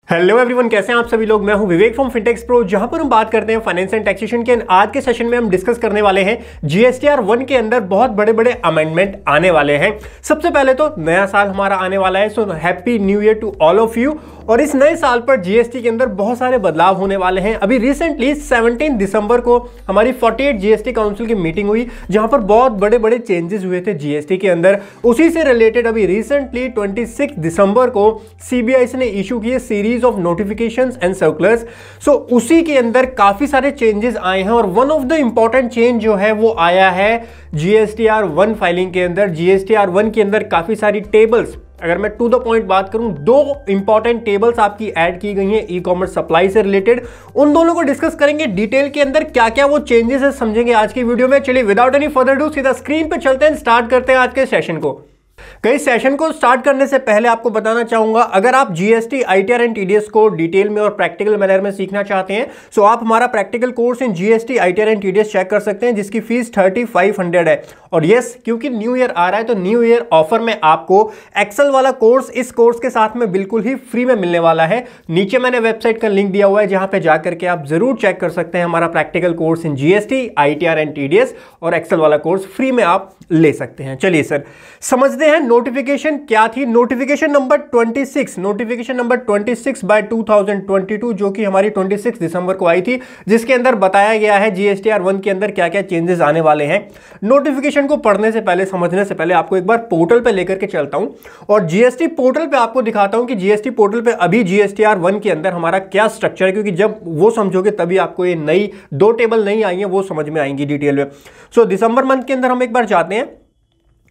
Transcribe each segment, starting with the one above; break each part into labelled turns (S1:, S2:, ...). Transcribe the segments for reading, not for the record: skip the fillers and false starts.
S1: Hello everyone, कैसे हैं आप सभी लोग। मैं हूं विवेक फ्रॉम फिनटेक्स प्रो, जहां पर हम बात करते हैं फाइनेंस एंड टैक्सेशन के। आज के सेशन में हम डिस्कस करने वाले हैं जीएसटीआर 1 के अंदर बहुत बड़े बड़े अमेंडमेंट आने वाले हैं। सबसे पहले तो नया साल हमारा आने वाला है, so happy new year to all of you. और इस नए साल पर जीएसटी के अंदर बहुत सारे बदलाव होने वाले हैं। अभी रिसेंटली 17 दिसंबर को हमारी 48 जीएसटी काउंसिल की मीटिंग हुई, जहां पर बहुत बड़े बड़े चेंजेस हुए थे जीएसटी के अंदर। उसी से रिलेटेड अभी रिसेंटली 26 दिसंबर को सीबीआईसी ने इशू किए series of notifications and circulars. So उसी के अंदर काफी सारे चेंजेस आए हैं और one of the important change जो है वो आया है जीएसटीआर 1 फाइलिंग के अंदर। जीएसटीआर 1 के अंदर काफी सारी टेबल्स, अगर मैं टू द पॉइंट बात करूं, दो इंपॉर्टेंट टेबल्स आपकी ऐड की गई हैं ई कॉमर्स सप्लाई से रिलेटेड। उन दोनों को डिस्कस करेंगे डिटेल के अंदर, क्या क्या वो चेंजेस है समझेंगे आज की वीडियो में। चलिए विदाउट एनी फर्दर डू सीधा स्क्रीन पे चलते हैं, स्टार्ट करते हैं आज के सेशन को। कई सेशन को स्टार्ट करने से पहले आपको बताना चाहूंगा, अगर आप जीएसटी, आईटीआर एंड टीडीएस को डिटेल में और प्रैक्टिकल मैनर में सीखना चाहते हैं, सो आप हमारा practical course in GST, ITR and TDS check कर सकते हैं, जिसकी फीस 3500 है। और यस, क्योंकि न्यू ईयर आ रहा है तो न्यू ईयर ऑफर में आपको एक्सेल वाला कोर्स इस कोर्स के साथ में बिल्कुल ही फ्री में मिलने वाला है। नीचे मैंने वेबसाइट का लिंक दिया हुआ है, जहां पे जाकर के आप जरूर चेक कर सकते हैं हमारा practical course in GST, ITR and TDS, और एक्सेल वाला कोर्स फ्री में आप ले सकते हैं। चलिए सर समझते हैं नोटिफिकेशन क्या थी। Notification number 26, notification number 26 by 2022, जो कि हमारी 26 दिसंबर को आई थी, जिसके अंदर बताया गया है जीएसटीआर 1 के अंदर क्या क्या चेंजेस आने वाले हैं। नोटिफिकेशन को पढ़ने से पहले, समझने से पहले आपको एक बार पोर्टल पे लेकर के चलता हूं और जीएसटी पोर्टल पे आपको दिखाता हूं कि जीएसटी पोर्टल पे अभी जीएसटीआर 1 के अंदर हमारा क्या स्ट्रक्चर है, क्योंकि जब वो समझोगे तभी आपको ये नई दो टेबल नहीं आई है वो समझ में आएंगी डिटेल में। सो दिसंबर मंथ के अंदर हम एक बार जाते हैं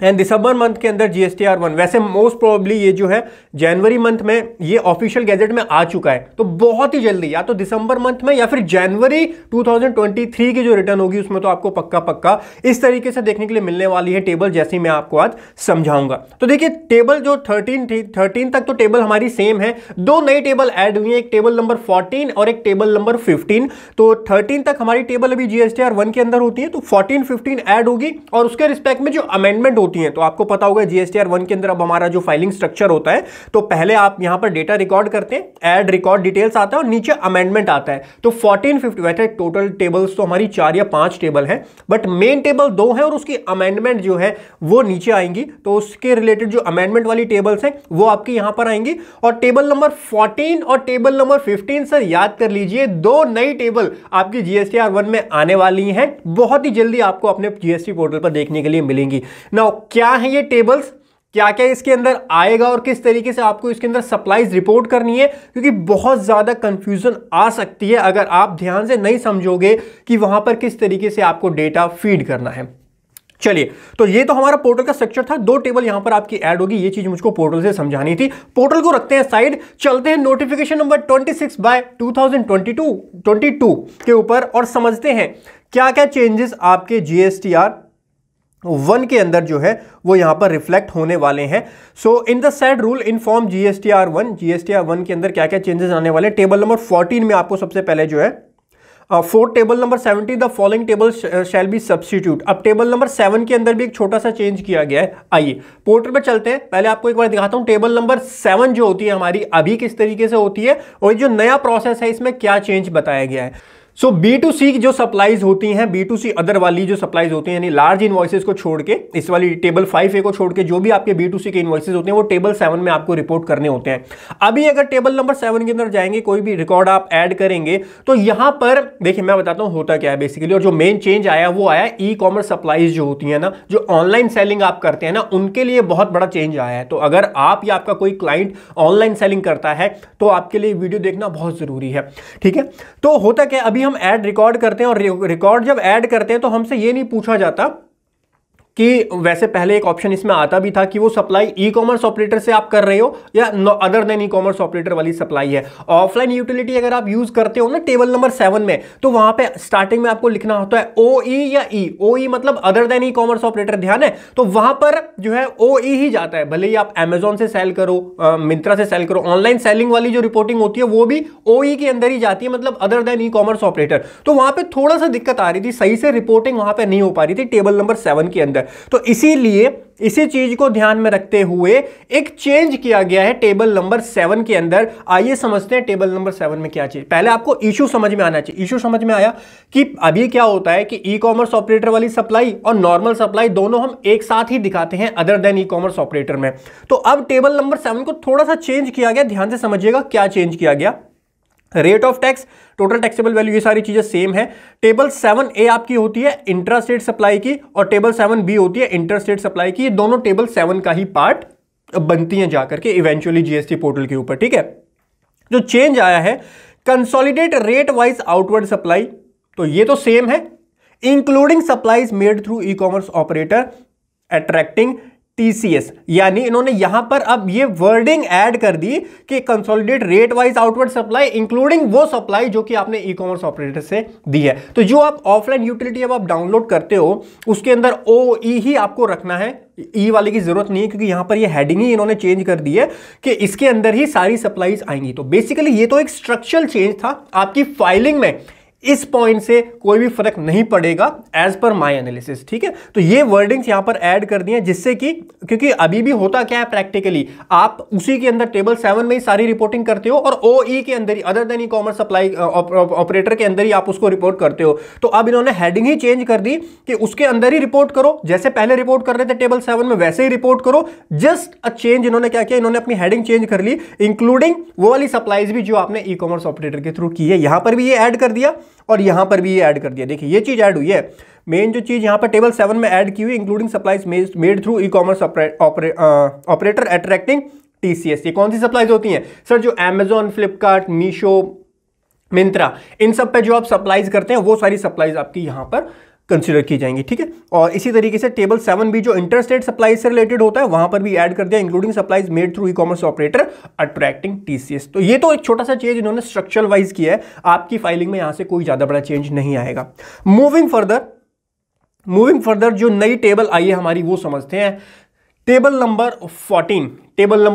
S1: एंड दिसंबर मंथ के अंदर जीएसटीआर 1, वैसे मोस्ट प्रोबेबली ये जो है जनवरी मंथ में ये ऑफिशियल गैजेट में आ चुका है, तो बहुत ही जल्दी या तो दिसंबर मंथ में या फिर जनवरी 2023 की जो रिटर्न होगी उसमें तो आपको पक्का इस तरीके से देखने के लिए मिलने वाली है टेबल, जैसी मैं आपको आज समझाऊंगा। तो देखिए टेबल जो 13 तक तो टेबल हमारी सेम है, दो नई टेबल ऐड हुई है, एक टेबल नंबर 14 और एक टेबल नंबर 15। तो 13 तक हमारी टेबल अभी जीएसटीआर 1 के अंदर होती है, तो 14, 15 ऐड होगी और उसके रिस्पेक्ट में जो अमेंडमेंट होती है, तो आपको पता होगा जीएसटीआर 1 के अंदर अब हमारा जो फाइलिंग स्ट्रक्चर होता है, तो पहले आप यहां पर डेटा रिकॉर्ड करते हैं, ऐड रिकॉर्ड डिटेल्स आता है और नीचे अमेंडमेंट आता है। तो 14, 15, वैसे टोटल टेबल्स तो हमारी 4 या 5 टेबल है, बट मेन टेबल 2 है और उसकी अमेंडमेंट जो है वो नीचे आएंगी। तो उसके रिलेटेड जो अमेंडमेंट वाली टेबल्स हैं वो आपकी यहां पर आएंगी। और टेबल नंबर 14 और टेबल नंबर 15 सर याद कर लीजिए, दो नई टेबल आपकी जीएसटीआर 1 में आने वाली हैं, बहुत ही जल्दी आपको अपने जीएसटी पोर्टल पर देखने के लिए मिलेंगी। नाउ क्या है ये टेबल्स, क्या क्या इसके अंदर आएगा और किस तरीके से आपको इसके अंदर सप्लाईज रिपोर्ट करनी है, क्योंकि बहुत ज्यादा कंफ्यूजन आ सकती है अगर आप ध्यान से नहीं समझोगे कि वहां पर किस तरीके से आपको डेटा फीड करना है। चलिए, तो ये तो हमारा पोर्टल का स्ट्रक्चर था, दो टेबल यहां पर आपकी ऐड होगी, ये चीज मुझको पोर्टल से समझानी थी। पोर्टल को रखते हैं साइड, चलते हैं नोटिफिकेशन नंबर 26 बाय 2022 के ऊपर और समझते हैं क्या क्या चेंजेस आपके जीएसटीआर 1 के अंदर जो है वो यहां पर रिफ्लेक्ट होने वाले हैं। So in the said rule in form GSTR 1 के अंदर क्या क्या चेंजेस आने वाले हैं। टेबल नंबर 14 में आपको सबसे पहले जो है fourth table number 70 the following table shall be substitute. अब टेबल नंबर 7 के अंदर भी एक छोटा सा चेंज किया गया है। आइए पोर्टल पे चलते हैं, पहले आपको एक बार दिखाता हूं टेबल नंबर 7 जो होती है हमारी अभी किस तरीके से होती है और जो नया प्रोसेस है इसमें क्या चेंज बताया गया है। सो B2C की जो सप्लाईज होती हैं, B2C अदर वाली जो सप्लाईज होती हैं, यानी लार्ज इनवॉइसेस को छोड़ के, इस वाली टेबल 5A को छोड़ के जो भी आपके B2C के इनवॉइसेस होते हैं वो टेबल 7 में आपको रिपोर्ट करने होते हैं। अभी अगर टेबल नंबर 7 के अंदर जाएंगे, कोई भी रिकॉर्ड आप ऐड करेंगे, तो यहां पर देखिए मैं बताता हूं होता क्या है बेसिकली। और जो मेन चेंज आया वो आया ई कॉमर्स सप्लाईज जो होती है ना, जो ऑनलाइन सेलिंग आप करते हैं ना, उनके लिए बहुत बड़ा चेंज आया है। तो अगर आप या आपका कोई क्लाइंट ऑनलाइन सेलिंग करता है तो आपके लिए वीडियो देखना बहुत जरूरी है, ठीक है। तो होता क्या, अभी हम ऐड रिकॉर्ड करते हैं और रिकॉर्ड जब ऐड करते हैं तो हमसे ये नहीं पूछा जाता कि वैसे पहले एक ऑप्शन इसमें आता भी था कि वो सप्लाई ई कॉमर्स ऑपरेटर से आप कर रहे हो या other than e commerce operator वाली सप्लाई है। ऑफलाइन यूटिलिटी अगर आप यूज करते हो ना टेबल नंबर 7 में, तो वहां पे स्टार्टिंग में आपको लिखना होता है ओई या ई। ओई मतलब other than e commerce operator, ध्यान है। तो वहां पर जो है ओई ही जाता है, भले ही आप अमेजॉन से सेल करो, मिंत्रा से सेल करो, ऑनलाइन सेलिंग वाली जो रिपोर्टिंग होती है वो भी ओई के अंदर ही जाती है, मतलब other than e commerce operator. तो वहां पर थोड़ा सा दिक्कत आ रही थी, सही से रिपोर्टिंग वहां पर नहीं हो पा रही थी टेबल नंबर 7 के अंदर। तो इसीलिए इसी चीज को ध्यान में रखते हुए एक चेंज किया गया है टेबल नंबर 7 के अंदर। आइए समझते हैं टेबल नंबर 7 में क्या चीज। पहले आपको इशू समझ में आना चाहिए। इशू समझ में आया कि अभी क्या होता है कि ई कॉमर्स ऑपरेटर वाली सप्लाई और नॉर्मल सप्लाई दोनों हम एक साथ ही दिखाते हैं other than e commerce operator में। तो अब टेबल नंबर 7 को थोड़ा सा चेंज किया गया, ध्यान से समझिएगा क्या चेंज किया गया। Rate of tax, total taxable value, ये सारी चीजें सेम है। टेबल 7A आपकी होती है इंट्रा स्टेट सप्लाई की और टेबल 7B होती है इंटर स्टेट सप्लाई की। ये दोनों टेबल 7 का ही पार्ट बनती हैं जाकर के इवेंचुअली जीएसटी पोर्टल के ऊपर, ठीक है। जो चेंज आया है consolidate rate wise outward supply, तो ये तो सेम है, including supplies made through e commerce operator attracting TCS, यानी इन्होंने यहां पर अब ये वर्डिंग ऐड कर दी कि consolidate rate wise outward supply including वो सप्लाई जो कि आपने ई कॉमर्स ऑपरेटर से दी है। तो जो आप ऑफलाइन यूटिलिटी अब आप डाउनलोड करते हो उसके अंदर OE ही आपको रखना है, ई वाले की जरूरत नहीं है, क्योंकि यहां पर ये हेडिंग ही इन्होंने चेंज कर दी है कि इसके अंदर ही सारी सप्लाईज आएंगी। तो बेसिकली ये तो एक स्ट्रक्चरल चेंज था। आपकी फाइलिंग में इस पॉइंट से कोई भी फर्क नहीं पड़ेगा एज पर माय एनालिसिस, ठीक है। तो ये वर्डिंग्स यहां पर ऐड कर दिए जिससे कि, क्योंकि अभी भी होता क्या है प्रैक्टिकली, आप उसी के अंदर टेबल 7 में ही सारी रिपोर्टिंग करते हो और OE के अंदर ही other than e commerce supply operator के अंदर ही आप उसको रिपोर्ट करते हो। तो अब इन्होंने हेडिंग ही चेंज कर दी कि उसके अंदर ही रिपोर्ट करो, जैसे पहले रिपोर्ट कर रहे थे टेबल 7 में वैसे ही रिपोर्ट करो। जस्ट अ चेंज इन्होंने क्या किया, इन्होंने अपनी हेडिंग चेंज कर ली, इंक्लूडिंग वो वाली सप्लाईज भी जो आपने ई कॉमर्स ऑपरेटर के थ्रू की है, यहां पर भी ये ऐड कर दिया और यहां पर भी ये ऐड कर दिया। देखिए ये चीज ऐड हुई है, मेन जो चीज यहां पर टेबल 7 में ऐड की हुई, including supplies made through e commerce operator attracting TCS. ये कौन सी सप्लाईज होती हैं सर? जो Amazon, फ्लिपकार्ट, मीशो, मिंत्रा, इन सब पे जो आप सप्लाईज करते हैं वो सारी सप्लाईज आपकी यहां पर कंसीडर की जाएंगी, ठीक है। और इसी तरीके से टेबल 7 भी जो इंटरस्टेट सप्लाई से रिलेटेड होता है वहां पर भी ऐड कर दिया, including supplies made through e commerce operator attracting TCS. तो ये तो एक छोटा सा चेंज इन्होंने स्ट्रक्चरल वाइज किया है, आपकी फाइलिंग में यहां से कोई ज्यादा बड़ा चेंज नहीं आएगा। मूविंग फर्दर जो नई टेबल आई है हमारी वो समझते हैं। टेबल नंबर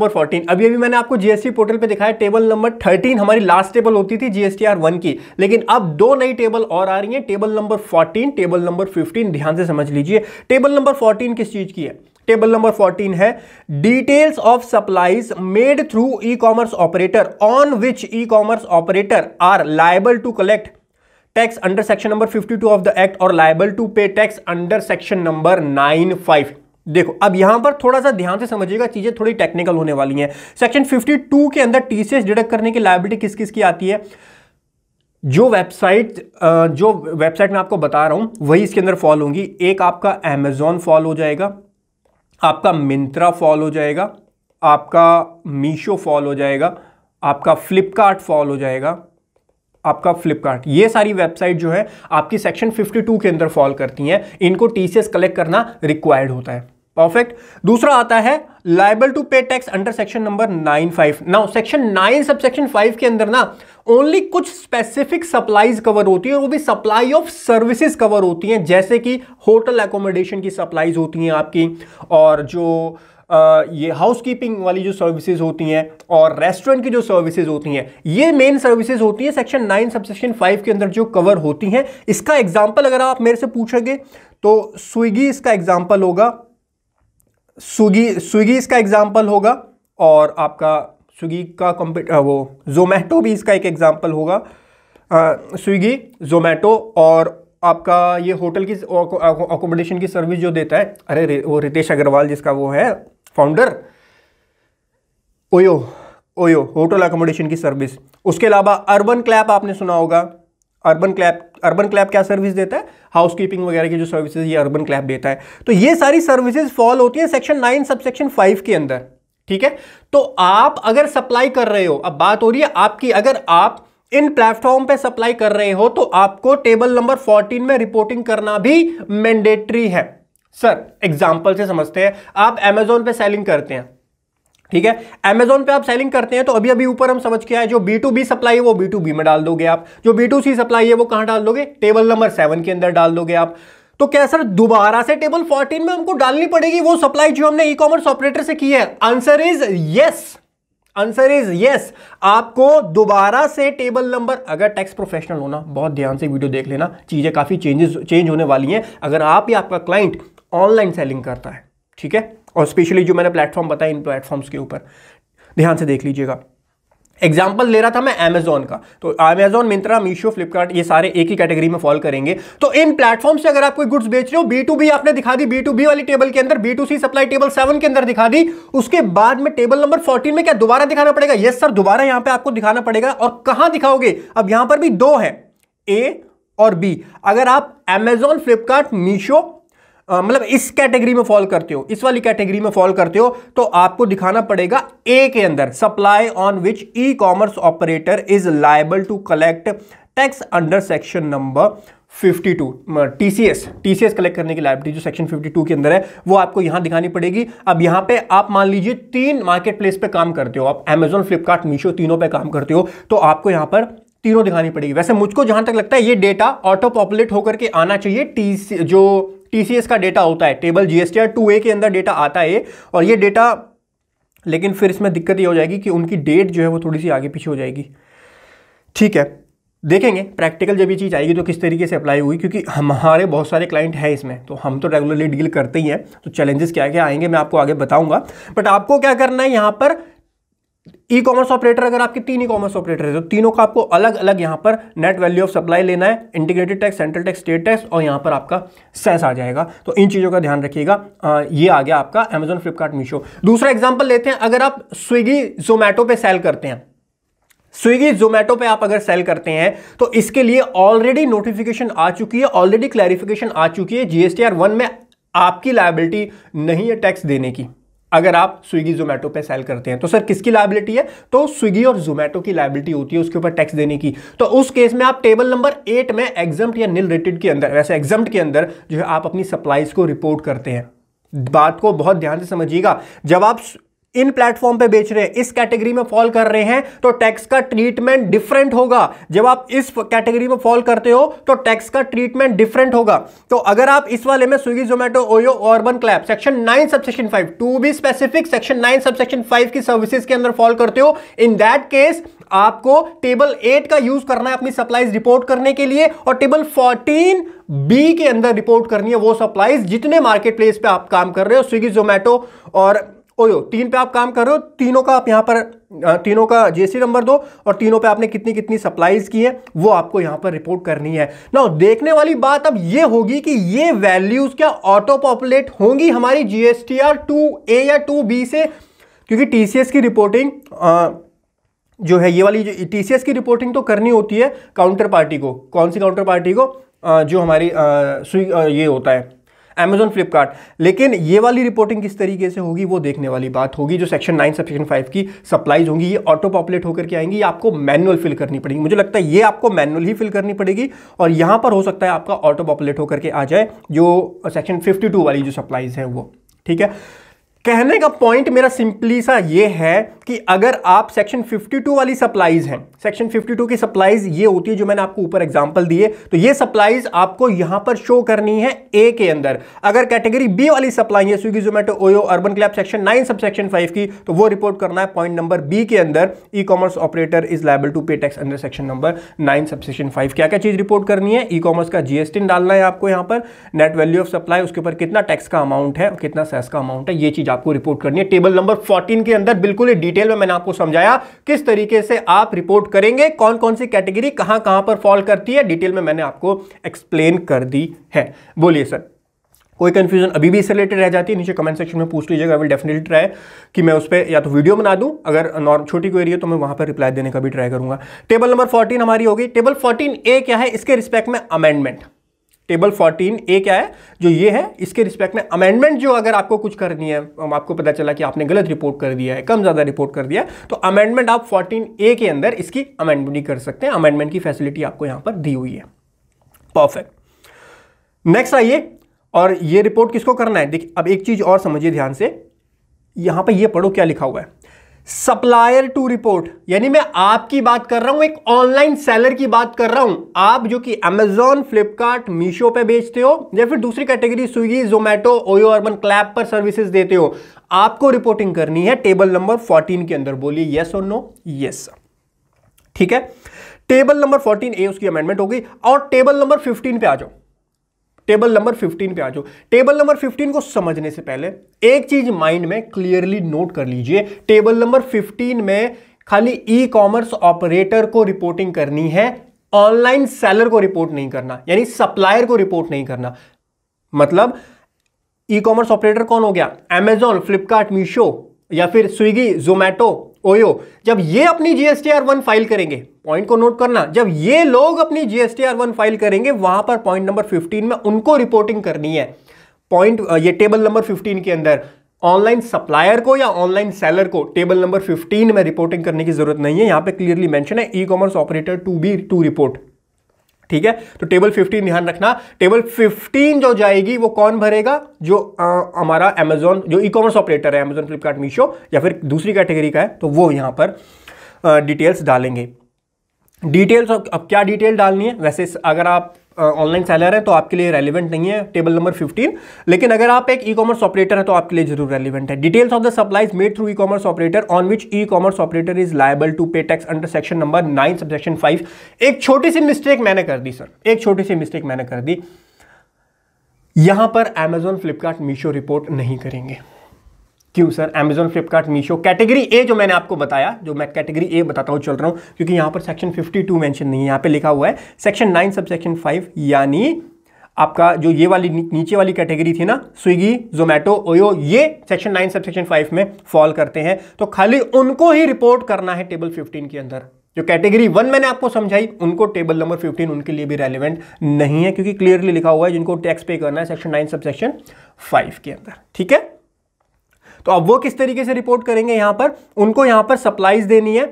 S1: 14, अभी मैंने आपको जीएसटी पोर्टल पे दिखाया। टेबल नंबर 13 हमारी लास्ट टेबल होती थी जीएसटीआर 1 की, लेकिन अब दो नई टेबल और आ रही हैं, टेबल नंबर 14, टेबल नंबर 15। ध्यान से समझ लीजिए। टेबल नंबर 14 किस चीज की है? टेबल नंबर 14 है details of supplies made through e commerce operator on which e commerce operator are liable to collect tax under section number 52 of the act और liable to pay tax under section number 95। देखो अब यहां पर थोड़ा सा ध्यान से समझिएगा, चीजें थोड़ी टेक्निकल होने वाली हैं। सेक्शन 52 के अंदर टीसीएस डिडक्ट करने की लायबिलिटी किस किस की आती है? जो वेबसाइट मैं आपको बता रहा हूं वही इसके अंदर फॉल होंगी। एक आपका Amazon फॉल हो जाएगा, आपका मिंत्रा फॉल हो जाएगा, आपका मीशो फॉल हो जाएगा, आपका फ्लिपकार्ट फॉल हो जाएगा, आपका फ्लिपकार्ट। ये सारी वेबसाइट जो है आपकी सेक्शन 52 के अंदर फॉल करती हैं, इनको टीसीएस कलेक्ट करना रिक्वायर्ड होता है। परफेक्ट। दूसरा आता है liable to pay tax under section number 95। Now section 9 sub section 5 के अंदर ना ओनली कुछ स्पेसिफिक सप्लाईज कवर होती है और वो भी सप्लाई ऑफ सर्विसेज कवर होती हैं, जैसे कि होटल एकोमोडेशन की सप्लाईज होती हैं आपकी, और जो ये हाउसकीपिंग वाली जो सर्विसेज होती हैं और रेस्टोरेंट की जो सर्विसेज होती हैं, ये मेन सर्विसेज होती हैं सेक्शन 9 सब सेक्शन 5 के अंदर जो कवर होती हैं। इसका एग्जांपल अगर आप मेरे से पूछोगे तो स्विगी इसका एग्जांपल होगा, स्विगी इसका एग्जांपल होगा, और आपका स्विगी का वो जोमेटो भी इसका एक एग्जांपल होगा। स्विगी, जोमेटो, और आपका ये होटल की अकोमोडेशन की सर्विस जो देता है, अरे वो रितेश अग्रवाल जिसका वो है फाउंडर, ओयो होटल अकोमोडेशन की सर्विस। उसके अलावा अर्बन क्लैप आपने सुना होगा। अर्बन क्लैप क्या सर्विस देता है? हाउसकीपिंग वगैरह की जो सर्विसेज ये अर्बन क्लैप देता है। तो ये सारी सर्विसेज फॉल होती हैं सेक्शन 9 सब सेक्शन 5 के अंदर, ठीक है। तो आप अगर सप्लाई कर रहे हो, अब बात हो रही है आपकी, अगर आप इन प्लेटफॉर्म पे सप्लाई कर रहे हो तो आपको टेबल नंबर 14 में रिपोर्टिंग करना भी मैंडेटरी है। सर एग्जांपल से समझते हैं। आप Amazon पे सेलिंग करते हैं, ठीक है। Amazon पे आप सेलिंग करते हैं तो अभी ऊपर हम समझ के आए, जो B2B सप्लाई है वो B2B में डाल दोगे आप, जो B2C सप्लाई है वो कहां डाल दोगे? टेबल नंबर 7 के अंदर डाल दोगे आप। तो क्या सर दोबारा से टेबल 14 में हमको डालनी पड़ेगी वो सप्लाई जो हमने ई कॉमर्स ऑपरेटर से की है? Answer is yes. आपको दोबारा से टेबल नंबर, अगर टैक्स प्रोफेशनल होना, बहुत ध्यान से वीडियो देख लेना, चीजें काफी चेंज होने वाली हैं। अगर आप या आपका क्लाइंट ऑनलाइन सेलिंग करता है, ठीक है, और स्पेशली जो मैंने प्लेटफॉर्म बताया इन प्लेटफॉर्म्स के ऊपर ध्यान से देख लीजिएगा। एग्जाम्पल ले रहा था मैं अमेजॉन का, तो अमेजॉन, मिंत्रा, मीशो, फ्लिपकार्ट, ये सारे एक ही कैटेगरी में फॉल करेंगे। तो इन प्लेटफॉर्म से अगर आप कोई गुड्स बेच रहे हो, B2B आपने दिखा दी, B2B वाली टेबल के अंदर, B2C सप्लाई टेबल 7 के अंदर दिखा दी, उसके बाद में टेबल नंबर 14 में क्या दोबारा दिखाना पड़ेगा? यस सर, दोबारा यहां पे आपको दिखाना पड़ेगा। और कहां दिखाओगे? अब यहां पर भी दो है, A और B। अगर आप अमेजॉन, फ्लिपकार्ट, मीशो मतलब इस कैटेगरी में फॉल करते हो, इस वाली कैटेगरी में फॉल करते हो, तो आपको दिखाना पड़ेगा ए के अंदर, supply on which e commerce operator is liable to collect tax under section number 52। TCS collect करने की लायबिलिटी जो सेक्शन 52 के अंदर है, वो आपको यहां दिखानी पड़ेगी। अब यहां पे आप मान लीजिए 3 मार्केट प्लेस पे काम करते हो, आप अमेजॉन, फ्लिपकार्ट, मीशो तीनों पे काम करते हो, तो आपको यहां पर तीनों दिखानी पड़ेगी। वैसे मुझको जहां तक लगता है ये डेटा ऑटो पॉपुलेट होकर के आना चाहिए। जो टीसीएस का डेटा होता है, टेबल जीएसटीआर 2A के अंदर डेटा आता है, और ये डेटा, लेकिन फिर इसमें दिक्कत ये हो जाएगी कि उनकी डेट जो है वो थोड़ी सी आगे पीछे हो जाएगी। ठीक है, देखेंगे प्रैक्टिकल जब ये चीज़ आएगी तो किस तरीके से अप्लाई हुई, क्योंकि हमारे बहुत सारे क्लाइंट हैं इसमें, तो हम तो रेगुलरली डील करते ही हैं। तो चैलेंजेस क्या क्या आएंगे मैं आपको आगे बताऊंगा। बट आपको क्या करना है, यहाँ पर ई कॉमर्स ऑपरेटर, अगर आपके 3 ई कॉमर्स ऑपरेटर है तो तीनों का आपको अलग अलग यहां पर नेट वैल्यू ऑफ सप्लाई लेना है, integrated tax, central tax, state tax, और यहां पर आपका सेस आ जाएगा। तो इन चीजों का ध्यान रखिएगा। ये आ गया आपका अमेजॉन, फ्लिपकार्ट, मीशो। दूसरा एग्जांपल लेते हैं, अगर आप स्विगी, जोमैटो पे सेल करते हैं, स्विगी, जोमैटो पे आप अगर सेल करते हैं, तो इसके लिए ऑलरेडी नोटिफिकेशन आ चुकी है, ऑलरेडी क्लैरिफिकेशन आ चुकी है। जीएसटीआर 1 में आपकी लायबिलिटी नहीं है टैक्स देने की, अगर आप स्विगी, जोमैटो पे सेल करते हैं। तो सर किसकी लायबिलिटी है? तो स्विगी और जोमैटो की लायबिलिटी होती है उसके ऊपर टैक्स देने की। तो उस केस में आप टेबल नंबर 8 में एग्जम्प्ट या निल रेटेड के अंदर, वैसे एग्जम्प्ट के अंदर जो है आप अपनी सप्लाईज को रिपोर्ट करते हैं। बात को बहुत ध्यान से समझिएगा, जब आप इन प्लेटफॉर्म पे बेच रहे हैं, इस कैटेगरी में फॉल कर रहे हैं, तो टैक्स का ट्रीटमेंट डिफरेंट होगा। जब आप इस कैटेगरी में फॉल करते हो तो टैक्स का ट्रीटमेंट डिफरेंट होगा। तो अगर आप इस वाले में Swiggy, Zomato, OYO, urban clap section 9 subsection 5 to be specific section 9 subsection 5 की सर्विसेज के अंदर फॉल करते हो, इन दैट केस आपको टेबल 8 का यूज करना है अपनी सप्लाईज रिपोर्ट करने के लिए, और टेबल 14B के अंदर रिपोर्ट करनी है वो सप्लाईज जितने मार्केट प्लेस पे आप काम कर रहे हो, स्विगी, जोमैटो और ओयो, 3 पे आप काम कर रहे हो, तीनों का आप यहां पर तीनों का जीएसटी नंबर दो, और तीनों पे आपने कितनी कितनी सप्लाईज की है वो आपको यहां पर रिपोर्ट करनी है ना। देखने वाली बात अब ये होगी कि ये वैल्यूज क्या ऑटो पॉपुलेट होंगी हमारी जीएसटीआर 2A या 2B से, क्योंकि टीसीएस की रिपोर्टिंग जो है, ये वाली टीसीएस की रिपोर्टिंग तो करनी होती है काउंटर पार्टी को। कौन सी काउंटर पार्टी को? जो हमारी ये होता है अमेजॉन, फ्लिपकार्ट। लेकिन ये वाली रिपोर्टिंग किस तरीके से होगी वो देखने वाली बात होगी। जो सेक्शन 9 सेक्शन 5 की सप्लाईज होंगी ये ऑटो पॉपुलेट होकर के आएंगी, ये आपको मैनुअल फिल करनी पड़ेगी। मुझे लगता है ये आपको मैनुअल ही फिल करनी पड़ेगी, और यहां पर हो सकता है आपका ऑटो पॉपुलेट होकर के आ जाए जो सेक्शन 52 वाली जो सप्लाईज है वो। ठीक है, कहने का पॉइंट मेरा सिंपली सा ये है कि अगर आप सेक्शन 52 वाली सप्लाईज हैं, सेक्शन 52 की सप्लाईज ये होती है जो मैंने आपको ऊपर एग्जांपल दिए, तो ये सप्लाईज आपको यहां पर शो करनी है ए के अंदर। अगर कैटेगरी बी वाली सप्लाई है, Swiggy, Zomato, OYO, urban clap section 9 sub section 5 की, तो वो रिपोर्ट करना है पॉइंट नंबर बी के अंदर, e commerce operator is liable to pay tax under section number 9 sub section 5। क्या क्या चीज रिपोर्ट करनी है? ई कॉमर्स का जीएसटी डालना है आपको यहां पर, नेट वैल्यू ऑफ सप्लाई, उसके ऊपर कितना टैक्स का अमाउंट है, कितना सेस का अमाउंट है, ये चीज आपको रिपोर्ट करनी है। टेबल नंबर 14 के अंदर बिल्कुल ही डिटेल में मैंने आपको समझाया किस तरीके से आप रिपोर्ट करेंगे, कौन कौन सी कैटेगरी कहां कहां पर फॉल करती है, डिटेल में मैंने आपको एक्सप्लेन कर दी है। बोलिए सर, कोई कंफ्यूजन अभी भी इससे रिलेटेड रह जाती है, नीचे कमेंट सेक्शन में पूछ लीजिएगा। आई विल डेफिनेटली ट्राई कि मैं उस पर या तो वीडियो बना दूं, अगर छोटी क्वेरी है तो मैं वहां पर रिप्लाई देने का भी ट्राई करूंगा। टेबल नंबर 14 हमारी होगी। टेबल 14A क्या है? इसके रिस्पेक्ट में अमेंडमेंट। टेबल 14A क्या है? जो ये है इसके रिस्पेक्ट में अमेंडमेंट, जो अगर आपको कुछ करनी है, आपको पता चला कि आपने गलत रिपोर्ट कर दिया है, कम ज्यादा रिपोर्ट कर दिया है, तो अमेंडमेंट आप 14A के अंदर इसकी अमेंडमेंट भी कर सकते हैं। अमेंडमेंट की फैसिलिटी आपको यहां पर दी हुई है। परफेक्ट, नेक्स्ट आइए, और ये रिपोर्ट किसको करना है? देखिए अब एक चीज और समझिए ध्यान से, यहां पर ये पढ़ो क्या लिखा हुआ है, सप्लायर टू रिपोर्ट। यानी मैं आपकी बात कर रहा हूं, एक ऑनलाइन सेलर की बात कर रहा हूं। आप जो कि अमेजॉन, फ्लिपकार्ट, मीशो पे बेचते हो, या फिर दूसरी category Swiggy, Zomato, OYO, urban clap पर सर्विसेज देते हो, आपको रिपोर्टिंग करनी है टेबल नंबर 14 के अंदर। बोलिए यस और नो? यस। ठीक है, टेबल नंबर 14A उसकी अमेंडमेंट हो गई। और टेबल नंबर 15 पे आ जाओ। टेबल नंबर 15 पे आ जाओ। टेबल नंबर 15 को समझने से पहले एक चीज माइंड में क्लियरली नोट कर लीजिए। टेबल नंबर 15 में खाली ई कॉमर्स ऑपरेटर को रिपोर्टिंग करनी है, ऑनलाइन सेलर को रिपोर्ट नहीं करना, यानी सप्लायर को रिपोर्ट नहीं करना। मतलब ई कॉमर्स ऑपरेटर कौन हो गया? Amazon, फ्लिपकार्ट, मीशो या फिर स्विगी, जोमैटो, ओयो। जब ये अपनी GSTR1 फाइल करेंगे, पॉइंट को नोट करना, जब ये लोग अपनी GSTR1 फाइल करेंगे वहां पर पॉइंट नंबर 15 में उनको रिपोर्टिंग करनी है। पॉइंट ये टेबल नंबर 15 के अंदर ऑनलाइन सप्लायर को या ऑनलाइन सेलर को टेबल नंबर 15 में रिपोर्टिंग करने की जरूरत नहीं है। यहां पे क्लियरली मेंशन है e commerce operator to be to report. ठीक है, तो टेबल 15 ध्यान रखना। टेबल 15 जो जाएगी वो कौन भरेगा? जो हमारा अमेजॉन, जो ई कॉमर्स ऑपरेटर है, अमेजॉन, फ्लिपकार्ट, मीशो या फिर दूसरी कैटेगरी का है, तो वो यहां पर डिटेल्स डालेंगे। डिटेल्स, अब क्या डिटेल डालनी है? वैसे अगर आप ऑनलाइन सेलर है तो आपके लिए रेलिवेंट नहीं है टेबल नंबर 15, लेकिन अगर आप एक ई कॉमर्स ऑपरेटर है तो आपके लिए जरूर रेलिवेंट है। Details of the supplies made through e commerce operator on which e commerce operator is liable to pay tax under section number 9 subsection 5। एक छोटी सी मिस्टेक मैंने कर दी सर, एक छोटी सी मिस्टेक मैंने कर दी। यहां पर Amazon, फ्लिपकार्ट, मीशो रिपोर्ट नहीं करेंगे। क्यों sir? Amazon, Flipkart, Meesho category A जो मैंने आपको बताया, जो मैं कैटेगरी ए बताता हूं चल रहा हूं, क्योंकि यहां पर सेक्शन 52 मेंशन नहीं है, यहां पे लिखा हुआ है सेक्शन 9 सबसेक्शन 5, यानी आपका जो ये वाली नीचे वाली कैटेगरी थी ना, स्विगी, जोमैटो, ओयो, ये सेक्शन 9 सबसेक्शन 5 में फॉल करते हैं, तो खाली उनको ही रिपोर्ट करना है टेबल 15 के अंदर। जो कैटेगरी 1 मैंने आपको समझाई, उनको टेबल नंबर 15 उनके लिए भी रेलिवेंट नहीं है, क्योंकि क्लियरली लिखा हुआ है जिनको टैक्स पे करना है सेक्शन 9 सबसेक्शन 5 के अंदर। ठीक है, तो अब वो किस तरीके से रिपोर्ट करेंगे? यहां पर उनको यहां पर सप्लाईज देनी है।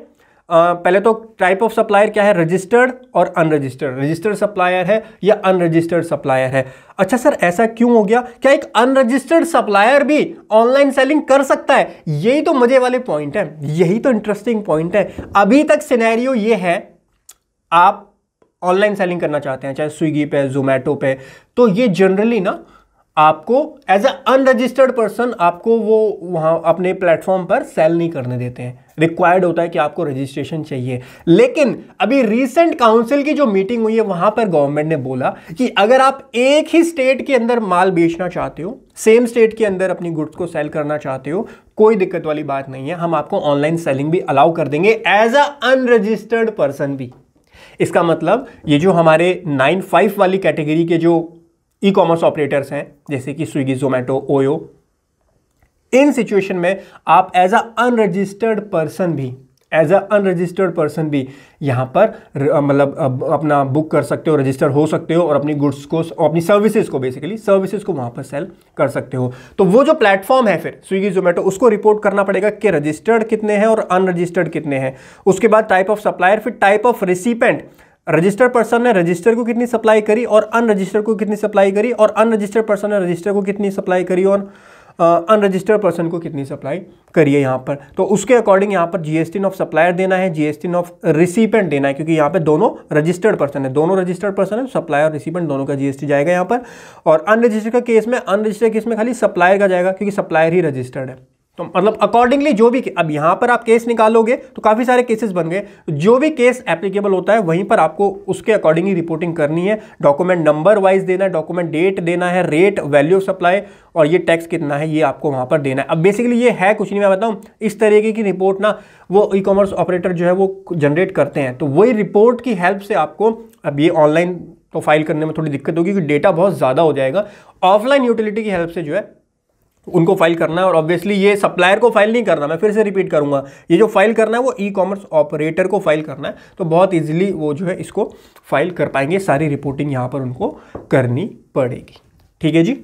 S1: पहले तो टाइप ऑफ सप्लायर क्या है? रजिस्टर्ड और अनरजिस्टर्ड। रजिस्टर्ड सप्लायर है या अनरजिस्टर्ड सप्लायर है? अच्छा सर, ऐसा क्यों हो गया? क्या एक अनरजिस्टर्ड सप्लायर भी ऑनलाइन सेलिंग कर सकता है? यही तो मजे वाले पॉइंट है, यही तो इंटरेस्टिंग पॉइंट है। अभी तक सिनेरियो ये है, आप ऑनलाइन सेलिंग करना चाहते हैं चाहे स्विगी पे, जोमैटो पे, तो ये जनरली ना आपको एज अ अनरजिस्टर्ड पर्सन आपको वो वहां अपने प्लेटफॉर्म पर सेल नहीं करने देते हैं। रिक्वायर्ड होता है कि आपको रजिस्ट्रेशन चाहिए। लेकिन अभी रीसेंट काउंसिल की जो मीटिंग हुई है वहां पर गवर्नमेंट ने बोला कि अगर आप एक ही स्टेट के अंदर माल बेचना चाहते हो, सेम स्टेट के अंदर अपनी गुड्स को सेल करना चाहते हो, कोई दिक्कत वाली बात नहीं है, हम आपको ऑनलाइन सेलिंग भी अलाउ कर देंगे एज अ अनरजिस्टर्ड पर्सन भी। इसका मतलब ये जो हमारे 9(5) वाली कैटेगरी के जो ई कॉमर्स ऑपरेटर्स हैं, जैसे कि स्विगी, जोमैटो, ओयो, इन सिचुएशन में आप एज अ अनरजिस्टर्ड पर्सन भी यहां पर मतलब अपना बुक कर सकते हो, रजिस्टर हो सकते हो और अपनी गुड्स को, अपनी सर्विसेज को, बेसिकली सर्विसेज को वहां पर सेल कर सकते हो। तो वो जो प्लेटफॉर्म है फिर स्विगी, जोमैटो, उसको रिपोर्ट करना पड़ेगा कि रजिस्टर्ड कितने हैं और अनरजिस्टर्ड कितने हैं। उसके बाद टाइप ऑफ सप्लायर, फिर type of recipient. Registered person ने रजिस्टर को कितनी सप्लाई करी और अनरजिस्टर्ड को कितनी सप्लाई करी, और अनरजिस्टर्ड पर्सन ने रजिस्टर को कितनी सप्लाई करी और अनरजिस्टर्ड पर्सन को कितनी सप्लाई करिए यहां पर। तो उसके अकॉर्डिंग यहां पर जीएसटी ऑफ सप्लायर देना है, जीएसटी ऑफ रिसिपेंट देना है, क्योंकि यहां पे दोनों रजिस्टर्ड पर्सन है, सप्लायर और रिसिपेंट दोनों का जीएसटी जाएगा यहां पर। और अनरजिस्टर्ड केस में खाली सप्लायर का जाएगा, क्योंकि सप्लायर ही रजिस्टर्ड है। तो मतलब अकॉर्डिंगली जो भी, अब यहां पर आप केस निकालोगे तो काफी सारे केसेस बन गए, जो भी केस एप्लीकेबल होता है वहीं पर आपको उसके अकॉर्डिंग ही रिपोर्टिंग करनी है। डॉक्यूमेंट नंबर वाइज देना है, डॉक्यूमेंट डेट देना है, रेट, वैल्यू ऑफ सप्लाई और ये टैक्स कितना है ये आपको वहां पर देना है। अब बेसिकली ये है कुछ नहीं, मैं बताऊं, इस तरीके की रिपोर्ट ना वो ई कॉमर्स ऑपरेटर जो है वो जनरेट करते हैं। तो वही रिपोर्ट की हेल्प से आपको, अब ये ऑनलाइन तो फाइल करने में थोड़ी दिक्कत होगी क्योंकि डेटा बहुत ज्यादा हो जाएगा, ऑफलाइन यूटिलिटी की हेल्प से जो है उनको फाइल करना है। और ऑब्वियसली ये सप्लायर को फाइल नहीं करना, मैं फिर से रिपीट करूंगा, ये जो फाइल करना है वो ई कॉमर्स ऑपरेटर को फाइल करना है। तो बहुत इजीली वो जो है इसको फाइल कर पाएंगे, सारी रिपोर्टिंग यहां पर उनको करनी पड़ेगी। ठीक है जी,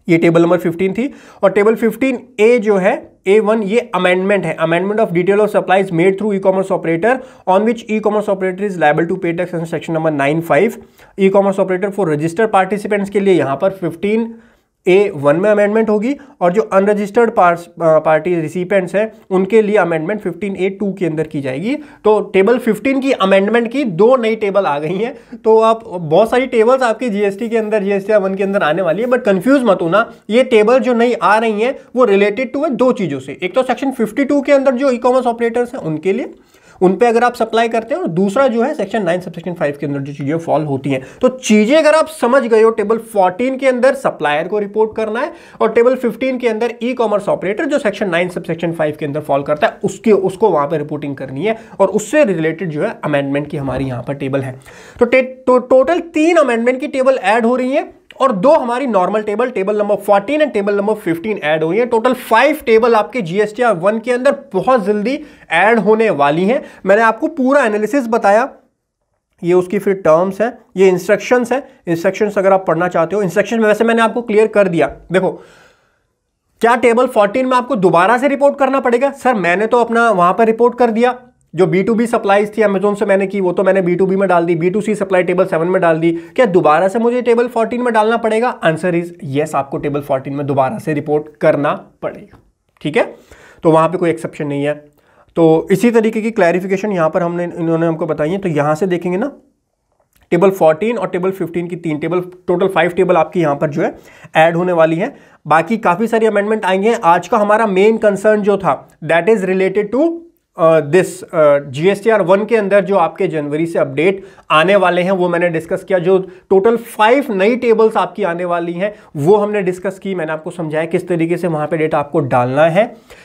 S1: ये टेबल नंबर 15 थी। और टेबल 15A जो है A1, ये अमेंडमेंट है, amendment of detail of supplies made through e commerce operator on which e commerce operator is liable to pay tax under section number 9(5). E commerce operator for registered participants के लिए यहां पर 15A1 में amendment होगी, और जो unregistered party recipients हैं उनके लिए अमेंडमेंट 15A2 के अंदर की जाएगी। तो टेबल 15 की अमेंडमेंट की 2 नई टेबल आ गई हैं। तो आप बहुत सारी टेबल्स आपकी जीएसटी के अंदर, GSTR1 के अंदर आने वाली है, बट कंफ्यूज मत होना, ये टेबल जो नई आ रही हैं वो रिलेटेड टू है 2 चीजों से। एक तो सेक्शन 52 के अंदर जो ई कॉमर्स ऑपरेटर्स हैं उनके लिए, उन पे अगर आप सप्लाई करते हैं, और दूसरा जो है सेक्शन 9 सबसेक्शन 5 के अंदर जो चीजें फॉल होती हैं। तो चीजें अगर आप समझ गए हो, टेबल 14 के अंदर सप्लायर को रिपोर्ट करना है, और टेबल 15 के अंदर ई कॉमर्स ऑपरेटर जो सेक्शन 9 सबसेक्शन 5 के अंदर फॉल करता है उसको वहां पर रिपोर्टिंग करनी है, और उससे रिलेटेड जो है अमेंडमेंट की हमारी यहां पर टेबल है। तो टोटल 3 अमेंडमेंट की टेबल ऐड हो रही है, और 2 हमारी normal table number 14 and table number 15 add हुई है। टोटल 5 टेबल आपके जीएसटीआर 1 के अंदर बहुत जल्दी ऐड होने वाली हैं। मैंने आपको पूरा एनालिसिस बताया, ये उसकी फिर टर्म्स है, ये इंस्ट्रक्शंस है। इंस्ट्रक्शंस अगर आप पढ़ना चाहते हो, इंस्ट्रक्शन में वैसे मैंने आपको क्लियर कर दिया। देखो, क्या टेबल 14 में आपको दोबारा से रिपोर्ट करना पड़ेगा? सर मैंने तो अपना वहां पर रिपोर्ट कर दिया, जो B2B सप्लाईज थी अमेजोन से मैंने की, वो तो मैंने B2B में डाल दी, B2C सप्लाई टेबल 7 में डाल दी। क्या दोबारा से मुझे टेबल 14 में डालना पड़ेगा? आंसर इज यस, आपको टेबल 14 में दोबारा से रिपोर्ट करना पड़ेगा। ठीक है, तो वहां पे कोई एक्सेप्शन नहीं है। तो इसी तरीके की क्लैरिफिकेशन यहां पर इन्होंने हमको बताई है। तो यहां से देखेंगे ना, टेबल 14 और टेबल 15 की 3 टेबल, टोटल 5 टेबल आपकी यहां पर जो है ऐड होने वाली है। बाकी काफी सारी अमेंडमेंट आएंगे। आज का हमारा मेन कंसर्न जो था that is related to this GSTR 1 के अंदर जो आपके जनवरी से अपडेट आने वाले हैं वो मैंने डिस्कस किया। जो टोटल 5 नई टेबल्स आपकी आने वाली हैं वो हमने डिस्कस की। मैंने आपको समझाया किस तरीके से वहां पे डेटा आपको डालना है।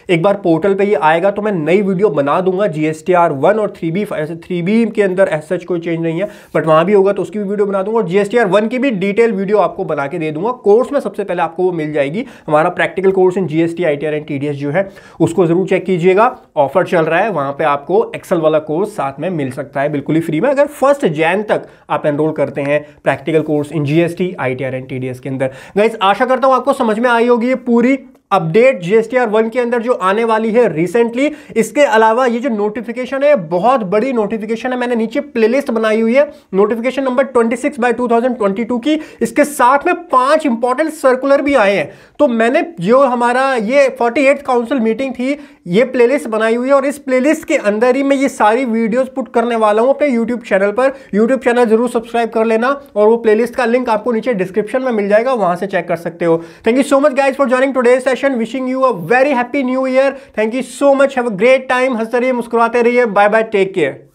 S1: एक बार पोर्टल पे ये आएगा तो मैं नई वीडियो बना दूंगा जीएसटीआर 1 और 3B। ऐसे 3B के अंदर ऐसा कोई चेंज नहीं है, बट वहां भी होगा तो उसकी भी वीडियो बना दूंगा, और जीएसटीआर 1 की भी डिटेल वीडियो आपको बना के दे दूंगा। कोर्स में सबसे पहले आपको वो मिल जाएगी। हमारा practical course in GST, ITR and TDS जो है उसको जरूर चेक कीजिएगा। ऑफर चल रहा है, वहां पे आपको एक्सेल वाला कोर्स साथ में मिल सकता है बिल्कुल ही फ्री में, अगर 1 जैन तक आप एनरोल करते हैं practical course in GST, ITR and TDS के अंदर। गाइस, आशा करता हूं आपको समझ में आई होगी ये पूरी अपडेट जीएसटीआर 1 के अंदर जो आने वाली है रिसेंटली। इसके अलावा ये जो नोटिफिकेशन है, बहुत बड़ी नोटिफिकेशन है, मैंने नीचे प्लेलिस्ट बनाई हुई है, नोटिफिकेशन नंबर 26/2022 की। इसके साथ में 5 इंपॉर्टेंट सर्कुलर भी आए हैं। तो मैंने जो हमारा ये 48th काउंसिल मीटिंग थी, ये प्लेलिस्ट बनाई हुई है, और इस प्लेलिस्ट के अंदर ही मैं ये सारी वीडियोस पुट करने वाला हूं अपने यूट्यूब चैनल पर। यूट्यूब चैनल जरूर सब्सक्राइब कर लेना, और वो प्लेलिस्ट का लिंक आपको नीचे डिस्क्रिप्शन में मिल जाएगा, वहां से चेक कर सकते हो। Thank you so much guys for joining today's session. Wishing you a very happy new year. Thank you so much. Have a great time. हंसते रहिए, मुस्कुराते रहिए. Bye bye. Take care.